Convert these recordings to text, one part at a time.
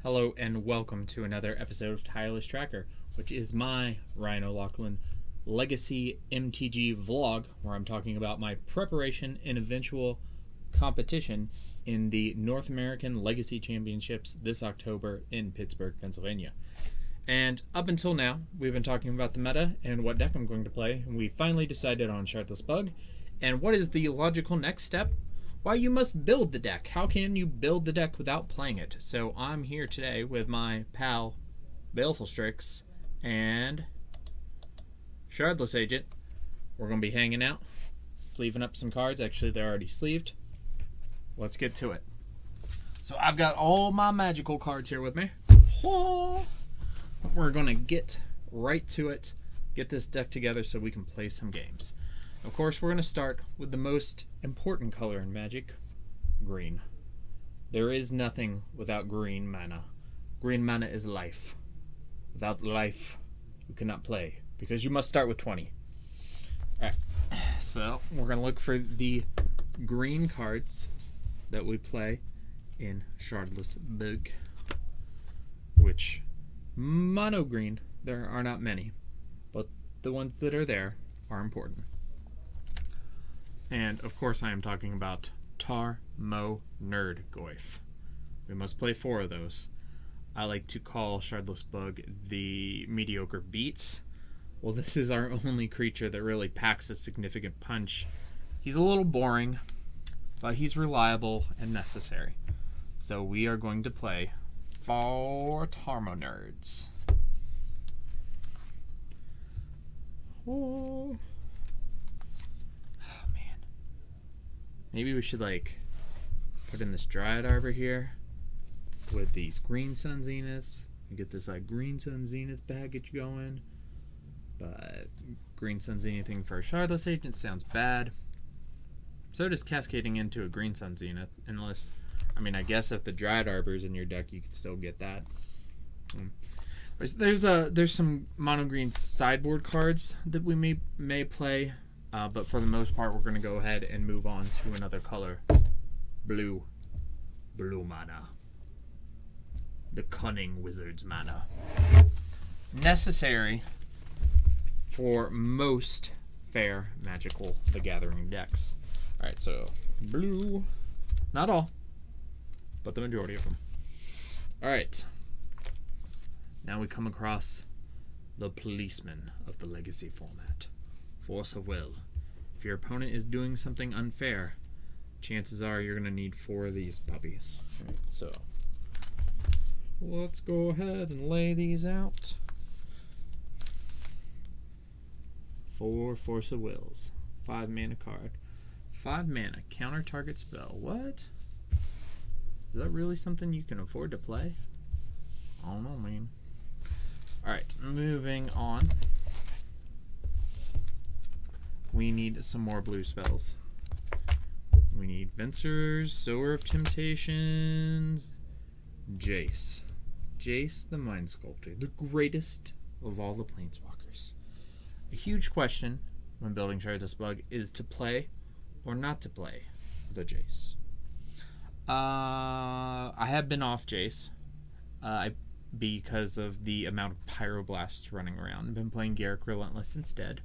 Hello and welcome to another episode of Tireless Tracker, which is my Ryan O'Loughlin Legacy MTG vlog, where I'm talking about my preparation and eventual competition in the North American Legacy Championships this October in Pittsburgh, Pennsylvania. And up until now, we've been talking about the meta and what deck I'm going to play, and we finally decided on Shardless Bug. And what is the logical next step? Why, you must build the deck. How can you build the deck without playing it? So I'm here today with my pal Baleful Strix and Shardless Agent. We're going to be hanging out, sleeving up some cards. Actually, they're already sleeved. Let's get to it. So I've got all my magical cards here with me. We're going to get right to it, get this deck together so we can play some games. Of course, we're going to start with the most important color in Magic, green. There is nothing without green mana. Green mana is life. Without life, you cannot play, because you must start with 20. Alright, so we're going to look for the green cards that we play in Shardless Bug, which, mono green, there are not many, but the ones that are there are important. And, of course, I am talking about Tar, Mo, Nerd, Goyf. We must play 4 of those. I like to call Shardless Bug the mediocre beats. Well, this is our only creature that really packs a significant punch. He's a little boring, but he's reliable and necessary. So we are going to play 4 Tarmo Nerds. Oh. Maybe we should put in this Dryad Arbor here with these Green Sun Zeniths and get this Green Sun Zenith package going. But Green Sun Zenithing for a Shardless Agent sounds bad. So does cascading into a Green Sun Zenith, unless, I guess if the Dryad Arbor's in your deck, you could still get that. There's some mono green sideboard cards that we may play. But for the most part, we're going to go ahead and move on to another color. Blue. Blue mana. The Cunning Wizard's mana. Necessary for most fair Magical the Gathering decks. Alright, so blue. Not all, but the majority of them. Alright. Now we come across the Policeman of the Legacy format. Force of Will. If your opponent is doing something unfair, chances are you're going to need 4 of these puppies. Right, so let's go ahead and lay these out. 4 Force of Wills. 5 mana card. 5 mana. Counter target spell. What? Is that really something you can afford to play? I don't know, man. Alright, moving on. We need some more blue spells. We need Venser's Sower of Temptations, Jace. Jace the Mind Sculptor, the greatest of all the Planeswalkers. A huge question when building Shardless Bug is to play or not to play the Jace. I have been off Jace because of the amount of Pyroblasts running around. I've been playing Garruk Relentless instead.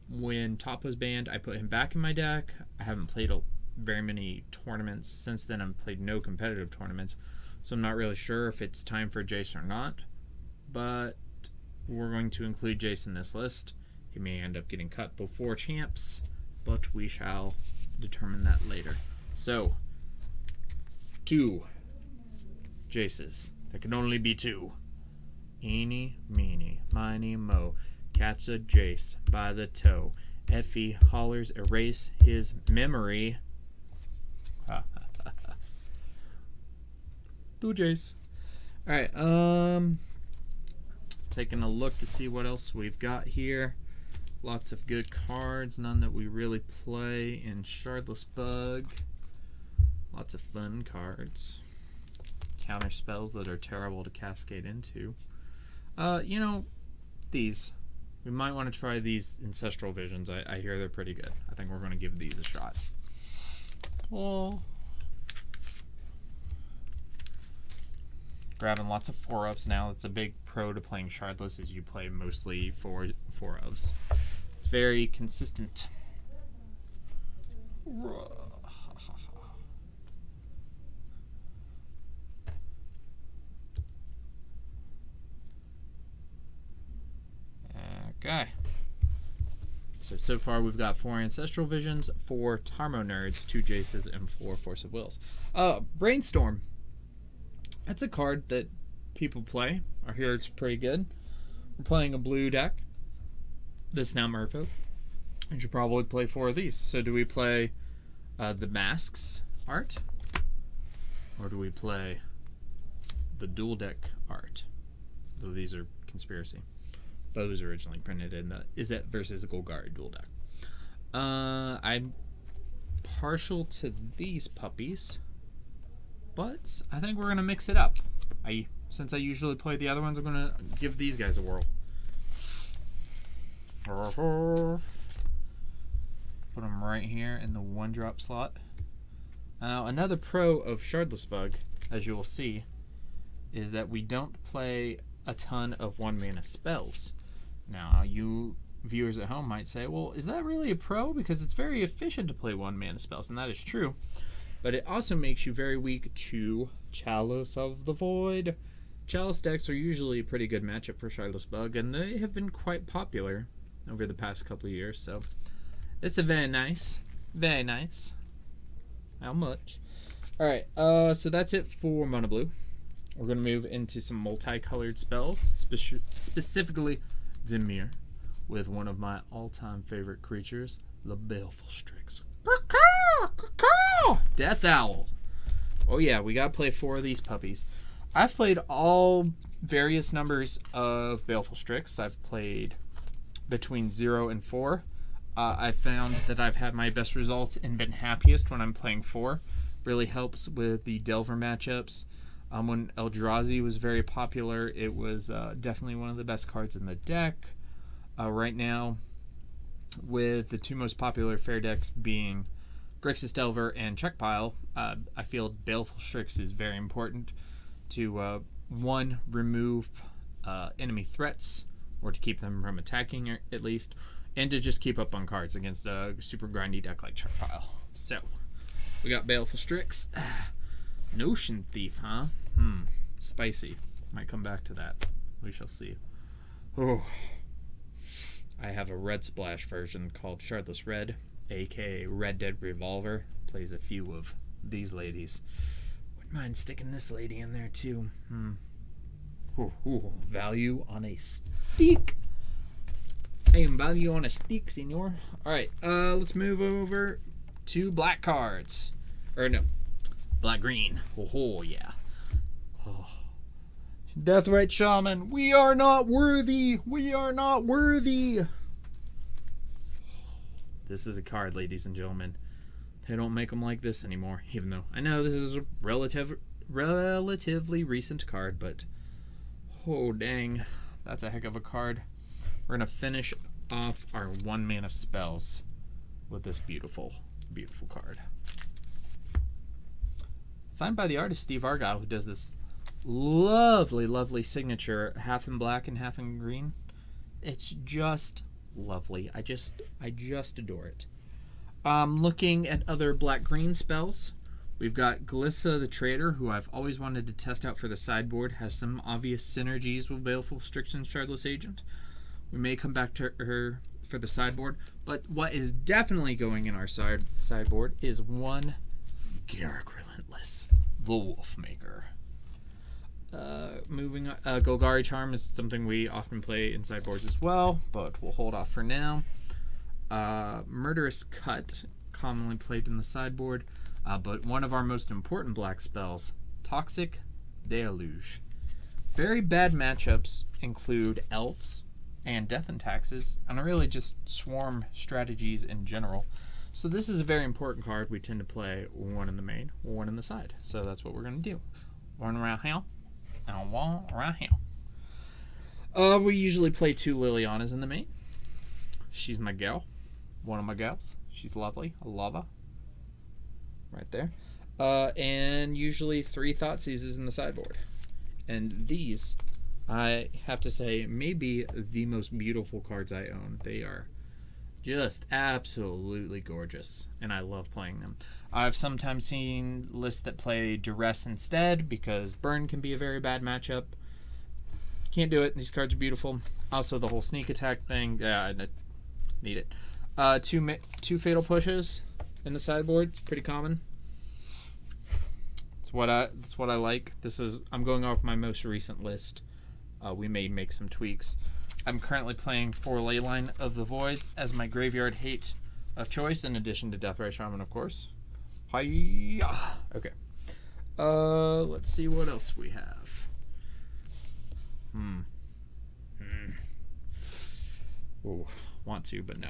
When Top was banned, I put him back in my deck. I haven't played very many tournaments since then. I've played no competitive tournaments, so I'm not really sure if it's time for Jace or not, but we're going to include Jace in this list. He may end up getting cut before champs, but we shall determine that later. So 2 Jaces. There can only be 2. Eeny, meeny, miny, mo. Catch a Jace by the toe. Effie hollers, erase his memory. 2 Jace. Alright, taking a look to see what else we've got here. Lots of good cards, none that we really play in Shardless Bug. Lots of fun cards. Counter spells that are terrible to cascade into. These. We might want to try these Ancestral Visions. I hear they're pretty good. I think we're going to give these a shot. Oh. grabbing lots of 4-ofs now. It's a big pro to playing Shardless, as you play mostly 4-ofs. It's very consistent. Okay. So far we've got 4 Ancestral Visions, 4 Tarmo Nerds, 2 Jaces, and 4 Force of Wills. Brainstorm. That's a card that people play. I hear it's pretty good. We're playing a blue deck. This is now Merfolk. We should probably play 4 of these. So do we play the Masks art? Or do we play the dual deck art? Though these are Conspiracy. Those originally printed in the Izzet versus Golgari dual deck. I'm partial to these puppies, but I think we're gonna mix it up. Since I usually play the other ones, I'm gonna give these guys a whirl. Put them right here in the 1-drop slot. Now, another pro of Shardless Bug, as you will see, is that we don't play a ton of 1-mana spells. Now, you viewers at home might say, well, is that really a pro? Because it's very efficient to play 1-mana spells, and that is true. But it also makes you very weak to Chalice of the Void. Chalice decks are usually a pretty good matchup for Shardless Bug, and they have been quite popular over the past couple of years. So, it's a very nice. Very nice. How much? Alright, so that's it for Mono Blue. We're going to move into some multicolored spells, specifically Dimir, with one of my all-time favorite creatures, the Baleful Strix. Death Owl. Oh yeah, we gotta play 4 of these puppies. I've played all various numbers of Baleful Strix. I've played between 0 and 4. I've found that I've had my best results and been happiest when I'm playing 4. Really helps with the Delver matchups. When Eldrazi was very popular, it was definitely one of the best cards in the deck. Right now, with the 2 most popular fair decks being Grixis Delver and Checkpile, I feel Baleful Strix is very important to, 1, remove enemy threats, or to keep them from attacking at least, and to just keep up on cards against a super grindy deck like Checkpile. So, we got Baleful Strix. Notion Thief, huh? Spicy. Might come back to that. We shall see. Oh. I have a Red Splash version called Shardless Red, aka Red Dead Revolver. Plays a few of these ladies. Wouldn't mind sticking this lady in there too. Value on a stick. Hey, value on a stick, senor. Alright, let's move over to black cards. Or no, black-green. Yeah. Deathrite Shaman, we are not worthy. We are not worthy. This is a card, ladies and gentlemen. They don't make them like this anymore. Even though I know this is a relatively recent card, but oh dang, that's a heck of a card. We're gonna finish off our 1-mana spells with this beautiful, beautiful card. Signed by the artist Steve Argyle, who does this lovely, lovely signature, half in black and half in green. It's just lovely. I just adore it. Looking at other black-green spells, we've got Glissa the Trader, who I've always wanted to test out for the sideboard. Has some obvious synergies with Baleful Strix and Shardless Agent. We may come back to her for the sideboard, but what is definitely going in our sideboard is one Garruk Relentless, the Wolfmaker. Moving on, Golgari Charm is something we often play in sideboards as well, but we'll hold off for now. Murderous Cut, commonly played in the sideboard, but one of our most important black spells, Toxic Deluge. Very bad matchups include Elves and Death and Taxes, and really just Swarm strategies in general. So this is a very important card. We tend to play 1 in the main, 1 in the side. So that's what we're going to do. 1 around here, and 1 around here. We usually play 2 Lilianas in the main. She's my gal. One of my gals. She's lovely. I love her. Right there. And usually 3 Thoughtseizes in the sideboard. And these, I have to say, may be the most beautiful cards I own. They are just absolutely gorgeous, and I love playing them. I've sometimes seen lists that play Duress instead because Burn can be a very bad matchup. Can't do it. These cards are beautiful. Also, the whole sneak attack thing. Yeah, I need it. Two fatal pushes in the sideboard. It's pretty common. That's what I like. I'm going off my most recent list. We may make some tweaks. I'm currently playing 4 Leyline of the Voids as my graveyard hate of choice, in addition to Deathrite Shaman, of course. Hi-ya! Okay. Let's see what else we have. Ooh, want to, but no.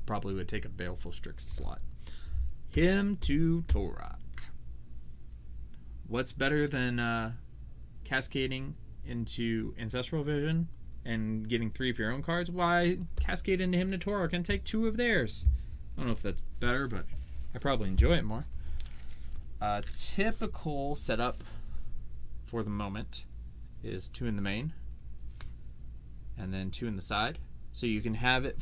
Probably would take a Baleful Strix slot. Hymn to Torok. What's better than cascading into Ancestral Vision and getting 3 of your own cards? Why cascade into Hymn to Torok and take 2 of theirs? I don't know if that's better, but I probably enjoy it more. Typical setup for the moment is 2 in the main and then 2 in the side. So you can have it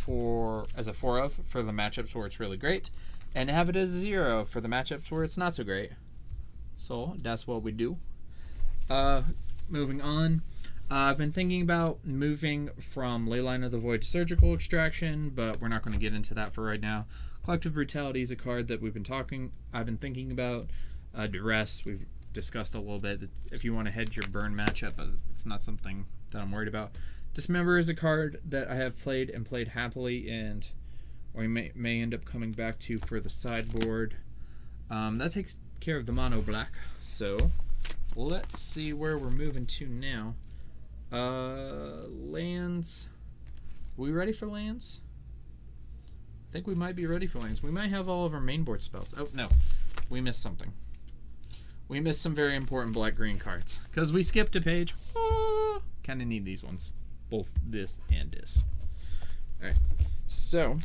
as a 4 of for the matchups where it's really great, and have it as a 0 for the matchups where it's not so great. So that's what we do. Moving on, I've been thinking about moving from Leyline of the Void to Surgical Extraction, but we're not going to get into that for right now. Collective Brutality is a card that I've been thinking about. Duress, we've discussed a little bit. If you want to hedge your burn matchup, it's not something that I'm worried about. Dismember is a card that I have played happily, and we may end up coming back to for the sideboard. That takes care of the mono black. So let's see where we're moving to now. Lands. Are we ready for lands? I think we might be ready for lands. We might have all of our main board spells. Oh, no. We missed something. We missed some very important black-green cards. Because we skipped a page. Kind of need these ones. Both this and this. Alright. So,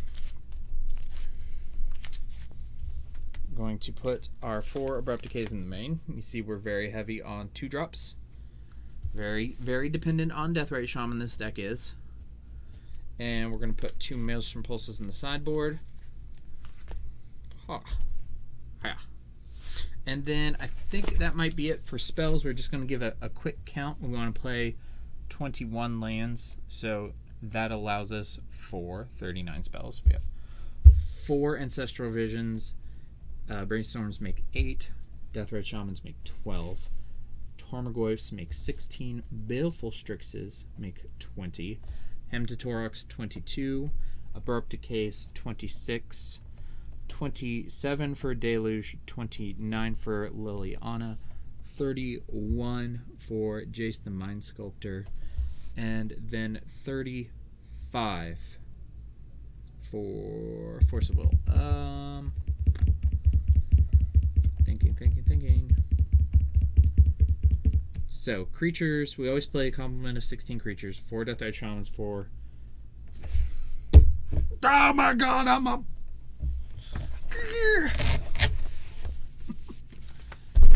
I'm going to put our 4 Abrupt Decays in the main. You see we're very heavy on 2-drops. Very, very dependent on Deathrite Shaman this deck is. And we're going to put 2 Maelstrom Pulses in the sideboard. And then I think that might be it for spells. We're just going to give a quick count. We want to play 21 lands, so that allows us for 39 spells. We have 4 Ancestral Visions. Brainstorms make 8. Deathrite Shamans make 12. Tarmogoyfs make 16. Baleful Strixes make 20. Hymn to Torok's 22. Abrupt Decays 26. 27 for Deluge. 29 for Liliana. 31 for Jace the Mind Sculptor. And then 35 for Force of Will. Thinking. So, creatures, we always play a complement of 16 creatures. 4 Deathrite Shamans, 4... Oh my god, I'm up!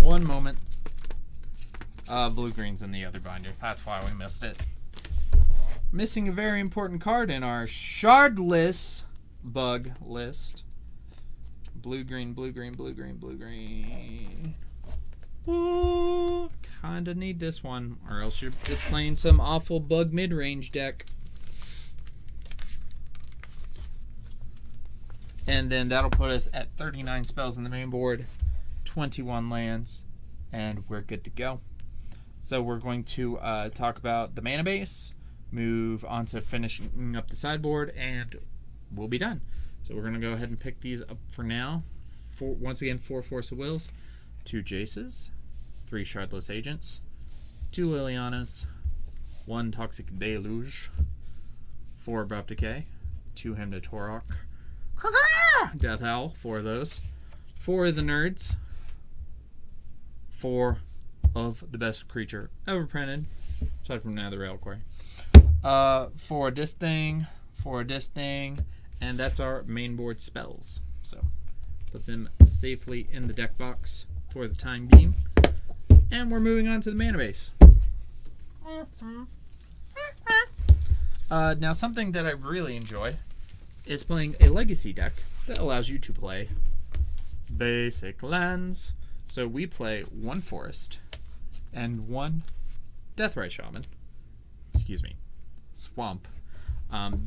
One moment. Blue-green's in the other binder. That's why we missed it. Missing a very important card in our shardless bug list. Blue-green. Ooh, kinda need this one, or else you're just playing some awful bug mid-range deck. And then that'll put us at 39 spells in the main board, 21 lands, and we're good to go. So we're going to talk about the mana base, move on to finishing up the sideboard, and we'll be done. So we're going to go ahead and pick these up for now. Once again, 4 Force of Wills, 2 Jaces, 3 Shardless Agents, 2 Lilianas, 1 Toxic Deluge, 4 Abrupt Decay, 2 Hymn to Torok, Death Howl, 4 of those, 4 of the Nerds, 4 of the best creature ever printed, aside from Nether Reliquary, 4 this thing, 4 this thing, and that's our main board spells. So put them safely in the deck box for the time being. And we're moving on to the mana base. Now, something that I really enjoy is playing a legacy deck that allows you to play basic lands. So we play 1 forest and 1 Deathrite Shaman. Excuse me, swamp.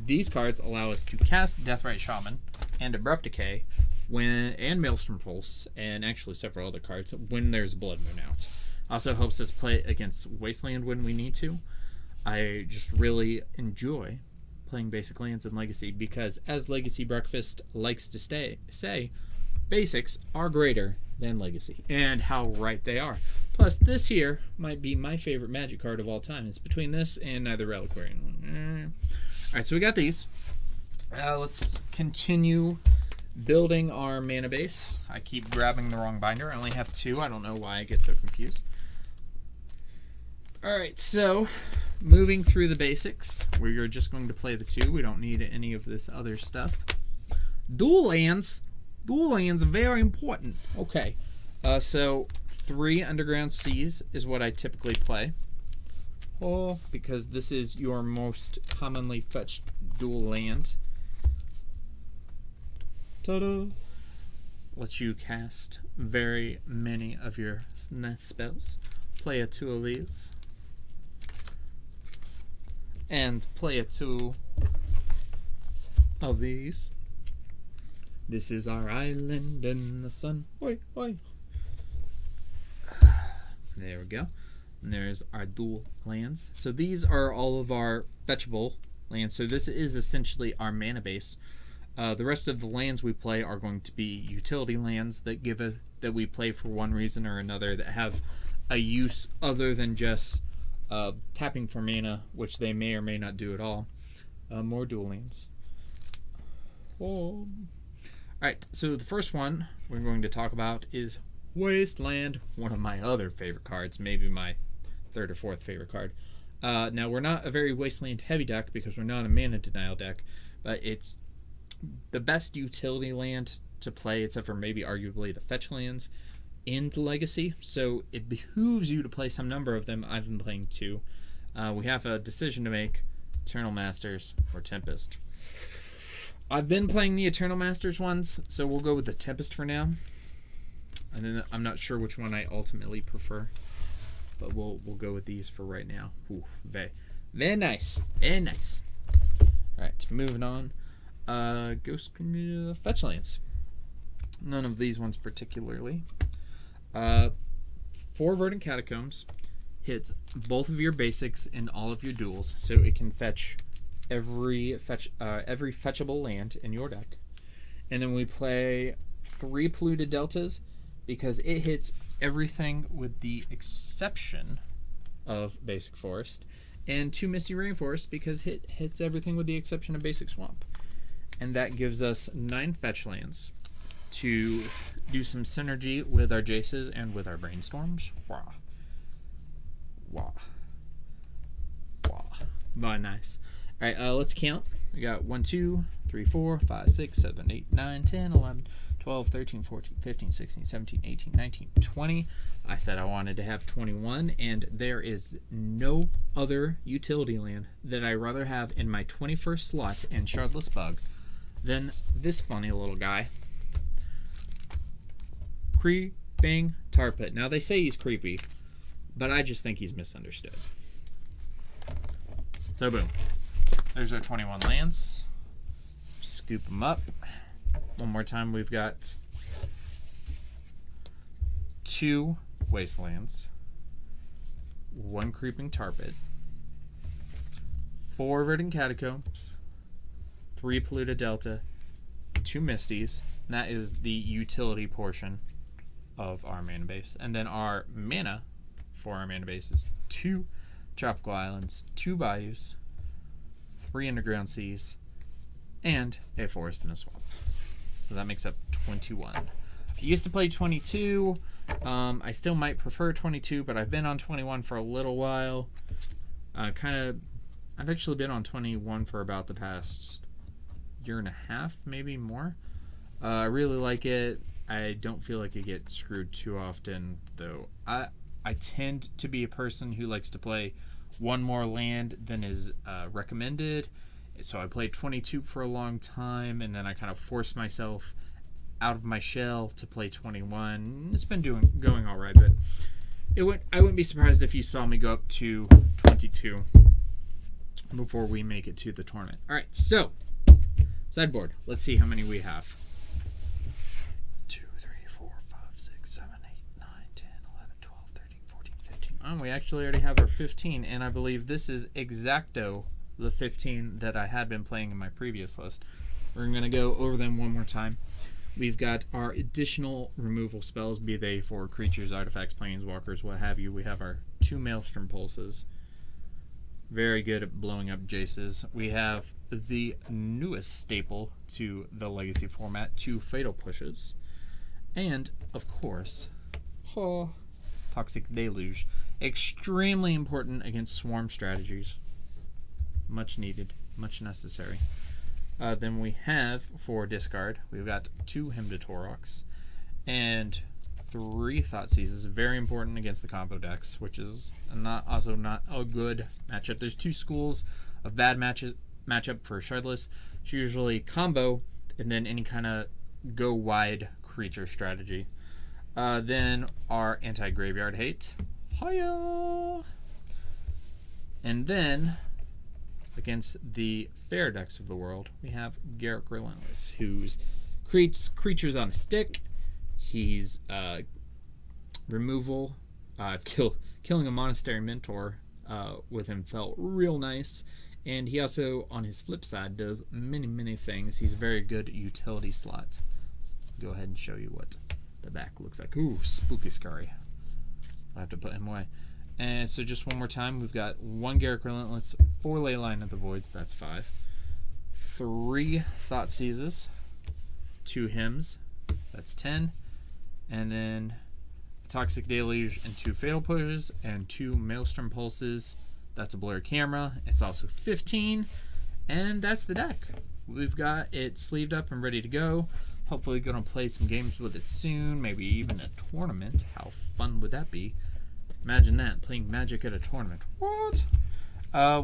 These cards allow us to cast Deathrite Shaman and Abrupt Decay and Maelstrom Pulse, and actually several other cards when there's Blood Moon out. Also helps us play against Wasteland when we need to. I just really enjoy playing basic lands in Legacy because, as Legacy Breakfast likes to say, basics are greater than Legacy. And how right they are. Plus, this here might be my favorite Magic card of all time. It's between this and Neither Reliquary. Alright, so we got these. Let's continue building our mana base. I keep grabbing the wrong binder. I only have 2. I don't know why I get so confused. Alright, so moving through the basics. We're just going to play the 2. We don't need any of this other stuff. Dual lands. Dual lands are very important. Okay, so 3 Underground Seas is what I typically play. Oh, because this is your most commonly fetched dual land. Ta-da! Lets you cast very many of your nest spells. Play a 2 of these. And play a 2 of these. This is our island in the sun. Oi, oi. There we go. And there's our dual lands. So these are all of our fetchable lands. So this is essentially our mana base. The rest of the lands we play are going to be utility lands that that we play for one reason or another, that have a use other than just tapping for mana, which they may or may not do at all. More dual lands. Oh. Alright, so the first one we're going to talk about is Wasteland, one of my other favorite cards, maybe my 3rd or 4th favorite card. Now, we're not a very Wasteland heavy deck because we're not a mana denial deck, but it's the best utility land to play, except for maybe arguably the fetch lands in the Legacy, so it behooves you to play some number of them. I've been playing 2. We have a decision to make: Eternal Masters or Tempest. I've been playing the Eternal Masters ones, so we'll go with the Tempest for now. And then I'm not sure which one I ultimately prefer, but we'll go with these for right now. Ooh, very nice. Very nice. Alright, moving on. Ghost fetch lands. None of these ones particularly. 4 Verdant Catacombs hits both of your basics in all of your duels, so it can fetch every fetchable land in your deck. And then we play 3 Polluted Deltas because it hits everything with the exception of Basic Forest, and 2 Misty Rainforest because it hits everything with the exception of Basic Swamp. And that gives us 9 fetch lands to do some synergy with our Jaces and with our Brainstorms. Wow. Wow. Wow. Very nice. Alright, let's count. We got 1, 2, 3, 4, 5, 6, 7, 8, 9, 10, 11, 12, 13, 14, 15, 16, 17, 18, 19, 20. I said I wanted to have 21, and there is no other utility land that I'd rather have in my 21st slot in Shardless Bug than this funny little guy. Creeping Tar Pit. Now, they say he's creepy, but I just think he's misunderstood. So, boom. There's our 21 lands. Scoop them up. One more time, we've got 2 Wastelands, 1 Creeping Tar Pit, 4 Verdant Catacombs, 3 Polluted Delta, 2 Misties, and that is the utility portion of our mana base. And then our mana for our mana base is 2 Tropical Islands, 2 Bayous, 3 Underground Seas, and a Forest and a Swamp. So that makes up 21. I used to play 22. I still might prefer 22, but I've been on 21 for a little while. I've actually been on 21 for about the past year and a half, maybe more. I really like it. I don't feel like it gets screwed too often, though. I tend to be a person who likes to play one more land than is recommended. So I played 22 for a long time, and then I kind of forced myself out of my shell to play 21. It's been going all right, but I wouldn't be surprised if you saw me go up to 22 before we make it to the tournament. All right, so sideboard. Let's see how many we have. 2, 3, 4, 5, 6, 7, 8, 9, 10, 11, 12, 13, 14, 15. Oh, we actually already have our 15, and I believe this is exacto the 15 that I had been playing in my previous list. We're going to go over them one more time. We've got our additional removal spells, be they for creatures, artifacts, planeswalkers, what have you. We have our 2 Maelstrom Pulses. Very good at blowing up Jaces. We have the newest staple to the Legacy format, 2 Fatal Pushes. And, of course, Toxic Deluge. Extremely important against swarm strategies. Much needed, much necessary. Then we have, for discard, we've got 2 Hymn to Taurox and 3 Thoughtseize. Very important against the combo decks, which is also not a good matchup. There's 2 schools of bad matchup for Shardless. It's usually combo and then any kind of go wide creature strategy. Then our anti-graveyard hate. Hiya! And then against the fair decks of the world, we have Garruk Relentless, who's creates creatures on a stick. He's removal, killing a Monastery Mentor with him felt real nice. And he also, on his flip side, does many things. He's a very good utility slot. Go ahead and show you what the back looks like. Ooh, spooky scary. I'll have to put him away. And so just one more time, we've got 1 Garruk Relentless, 4 Leyline of the Voids, that's 5. 3 Thoughtseizes, 2 Hymns, that's 10. And then Toxic Deluge and 2 Fatal Pushes and 2 Maelstrom Pulses. That's a blurry camera. It's also 15. And that's the deck. We've got it sleeved up and ready to go. Hopefully going to play some games with it soon, maybe even a tournament. How fun would that be? Imagine that, playing Magic at a tournament. What?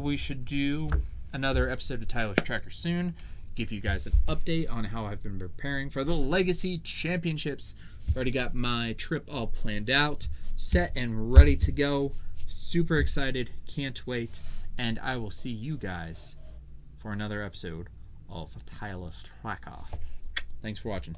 We should do another episode of Tireless Tracker soon. Give you guys an update on how I've been preparing for the Legacy Championships. Already got my trip all planned out, set and ready to go. Super excited, can't wait. And I will see you guys for another episode of Tireless Tracker. Thanks for watching.